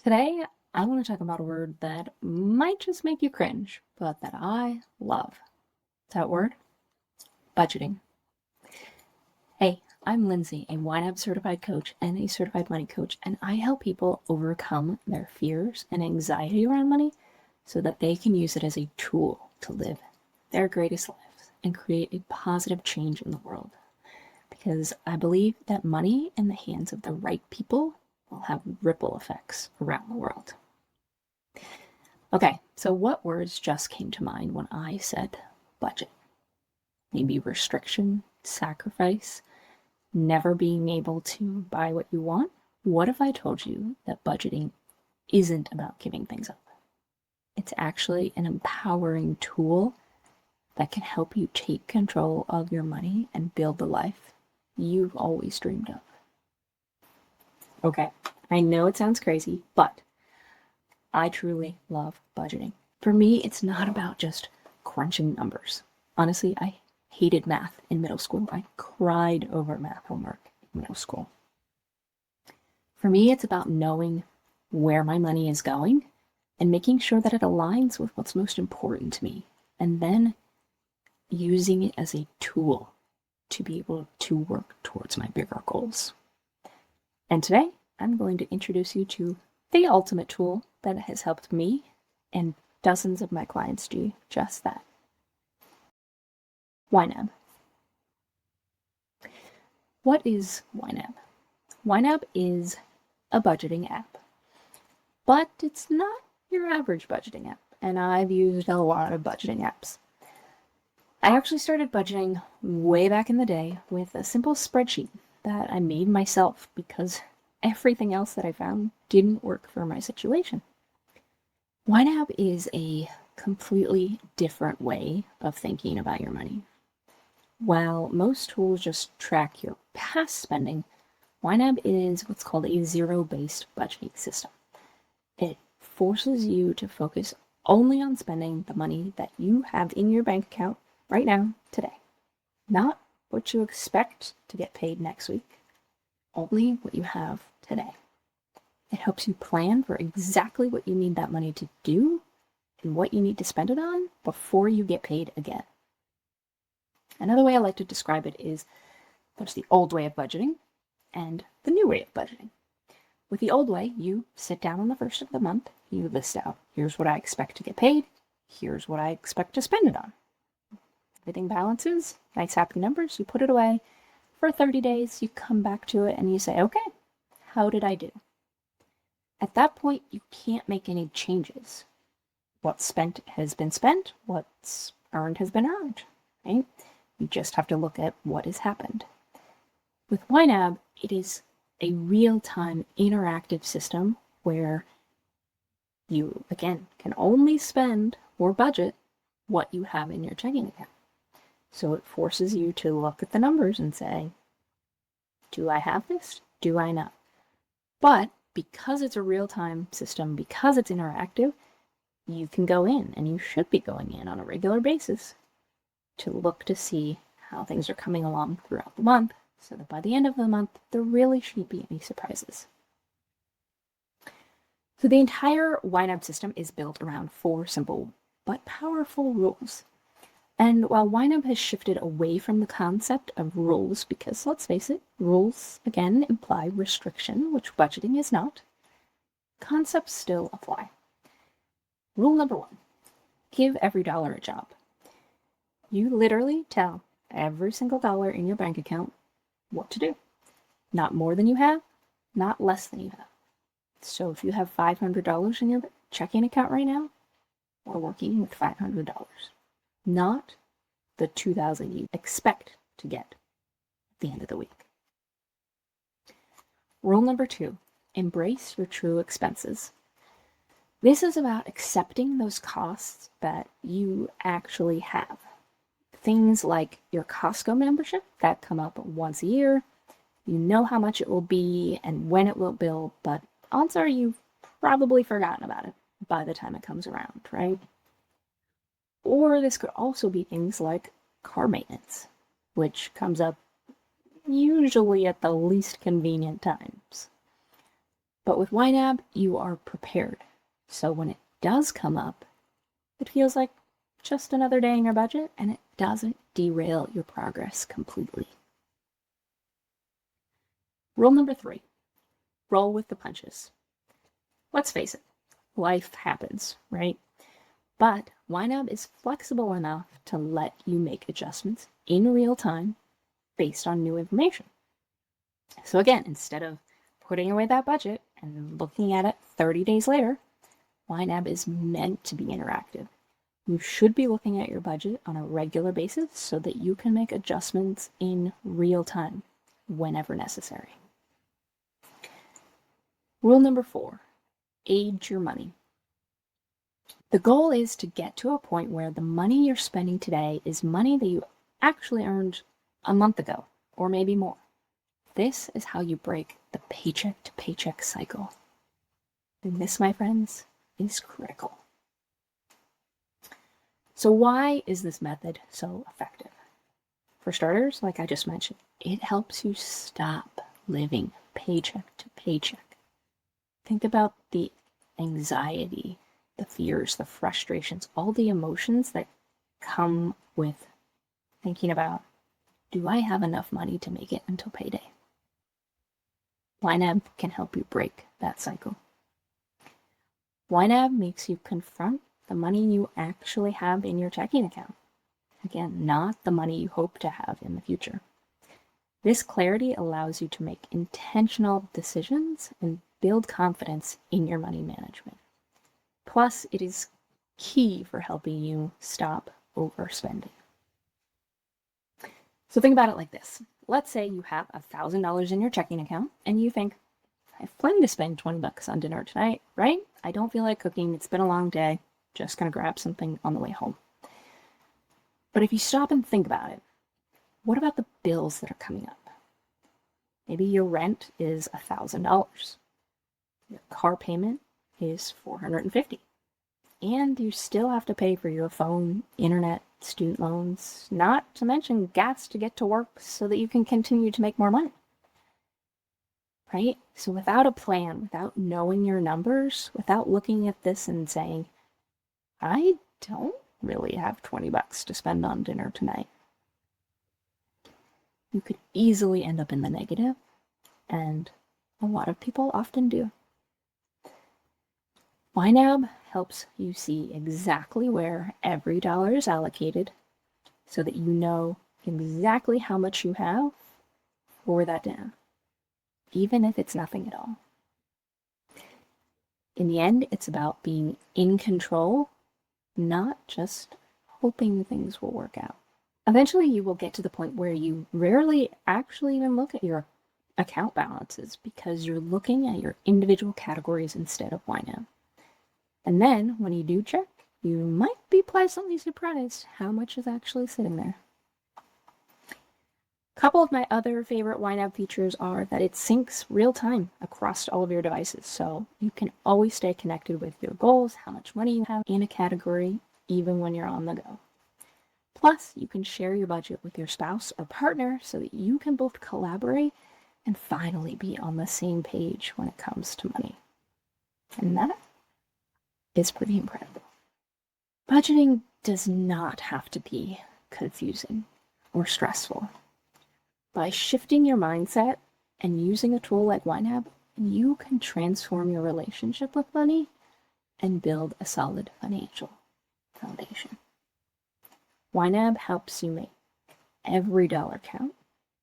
Today, I want to talk about a word that might just make you cringe, but that I love. That word? Budgeting. Hey, I'm Lindsay, a YNAB certified coach and a certified money coach, and I help people overcome their fears and anxiety around money so that they can use it as a tool to live their greatest lives and create a positive change in the world. Because I believe that money in the hands of the right people will have ripple effects around the world. Okay, so what words just came to mind when I said budget? Maybe restriction, sacrifice, never being able to buy what you want? What if I told you that budgeting isn't about giving things up? It's actually an empowering tool that can help you take control of your money and build the life you've always dreamed of. Okay, I know it sounds crazy, but I truly love budgeting. For me, it's not about just crunching numbers. Honestly, I hated math in middle school. I cried over math homework in middle school. For me, it's about knowing where my money is going and making sure that it aligns with what's most important to me, and then using it as a tool to be able to work towards my bigger goals. And today, I'm going to introduce you to the ultimate tool that has helped me and dozens of my clients do just that. YNAB. What is YNAB? YNAB is a budgeting app, but it's not your average budgeting app, and I've used a lot of budgeting apps. I actually started budgeting way back in the day with a simple spreadsheet that I made myself because everything else that I found didn't work for my situation. YNAB is a completely different way of thinking about your money. While most tools just track your past spending, YNAB is what's called a zero-based budgeting system. It forces you to focus only on spending the money that you have in your bank account right now, today. Not what you expect to get paid next week, only what you have today. It helps you plan for exactly what you need that money to do and what you need to spend it on before you get paid again. Another way I like to describe it is there's the old way of budgeting and the new way of budgeting. With the old way, you sit down on the first of the month, you list out, here's what I expect to get paid, here's what I expect to spend it on. Everything balances, nice happy numbers, you put it away. For 30 days, you come back to it and you say, okay, how did I do? At that point, you can't make any changes. What's spent has been spent, what's earned has been earned, right? You just have to look at what has happened. With YNAB, it is a real-time interactive system where you, again, can only spend or budget what you have in your checking account. So it forces you to look at the numbers and say, do I have this? Do I not? But because it's a real-time system, because it's interactive, you can go in, and you should be going in on a regular basis to look to see how things are coming along throughout the month, so that by the end of the month, there really shouldn't be any surprises. So the entire YNAB system is built around 4 simple but powerful rules. And while YNAB has shifted away from the concept of rules, because let's face it, rules, again, imply restriction, which budgeting is not, concepts still apply. Rule number 1, give every dollar a job. You literally tell every single dollar in your bank account what to do. Not more than you have, not less than you have. So if you have $500 in your checking account right now, we're working with $500. Not the $2,000 you expect to get at the end of the week. Rule number 2, embrace your true expenses. This is about accepting those costs that you actually have. Things like your Costco membership that come up once a year. You know how much it will be and when it will bill, but odds are you've probably forgotten about it by the time it comes around, right? Or this could also be things like car maintenance, which comes up usually at the least convenient times. But with YNAB, you are prepared. So when it does come up, it feels like just another day in your budget, and it doesn't derail your progress completely. Rule number 3, roll with the punches. Let's face it, life happens, right? But YNAB is flexible enough to let you make adjustments in real time based on new information. So again, instead of putting away that budget and looking at it 30 days later, YNAB is meant to be interactive. You should be looking at your budget on a regular basis so that you can make adjustments in real time whenever necessary. Rule number 4, age your money. The goal is to get to a point where the money you're spending today is money that you actually earned a month ago, or maybe more. This is how you break the paycheck to paycheck cycle. And this, my friends, is critical. So why is this method so effective? For starters, like I just mentioned, it helps you stop living paycheck to paycheck. Think about the anxiety, the fears, the frustrations, all the emotions that come with thinking about, do I have enough money to make it until payday? YNAB can help you break that cycle. YNAB makes you confront the money you actually have in your checking account. Again, not the money you hope to have in the future. This clarity allows you to make intentional decisions and build confidence in your money management. Plus, it is key for helping you stop overspending. So think about it like this. Let's say you have $1,000 in your checking account and you think, I have plenty to spend $20 on dinner tonight, right? I don't feel like cooking. It's been a long day. Just gonna grab something on the way home. But if you stop and think about it, what about the bills that are coming up? Maybe your rent is $1,000. Your car payment is $450. And you still have to pay for your phone, internet, student loans, not to mention gas to get to work so that you can continue to make more money. Right? So without a plan, without knowing your numbers, without looking at this and saying, I don't really have $20 to spend on dinner tonight, you could easily end up in the negative, and a lot of people often do. YNAB helps you see exactly where every dollar is allocated so that you know exactly how much you have for that dinner, even if it's nothing at all. In the end, it's about being in control, not just hoping things will work out. Eventually, you will get to the point where you rarely actually even look at your account balances because you're looking at your individual categories instead of YNAB. And then, when you do check, you might be pleasantly surprised how much is actually sitting there. A couple of my other favorite YNAB features are that it syncs real time across all of your devices, so you can always stay connected with your goals, how much money you have in a category, even when you're on the go. Plus, you can share your budget with your spouse or partner so that you can both collaborate and finally be on the same page when it comes to money. And that is pretty incredible. Budgeting does not have to be confusing or stressful. By shifting your mindset and using a tool like YNAB, you can transform your relationship with money and build a solid financial foundation. YNAB helps you make every dollar count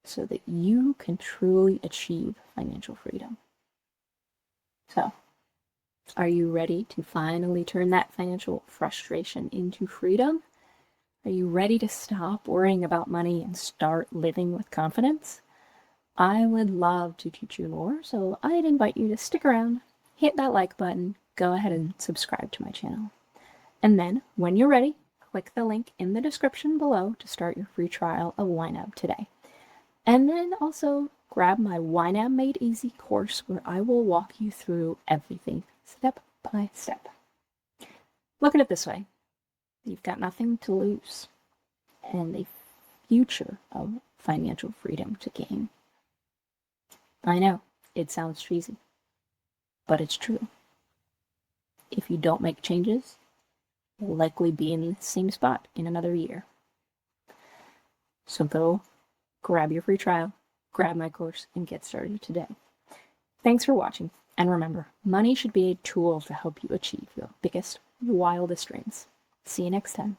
so that you can truly achieve financial freedom. So, are you ready to finally turn that financial frustration into freedom? Are you ready to stop worrying about money and start living with confidence? I would love to teach you more, so I'd invite you to stick around, hit that like button, go ahead and subscribe to my channel. And then, when you're ready, click the link in the description below to start your free trial of YNAB today. And then also grab my YNAB Made Easy course where I will walk you through everything step by step. Look at it this way. You've got nothing to lose and a future of financial freedom to gain. I know, it sounds cheesy, but it's true. If you don't make changes, you'll likely be in the same spot in another year. So go grab your free trial, grab my course, and get started today. Thanks for watching, and remember, money should be a tool to help you achieve your biggest, wildest dreams. See you next time.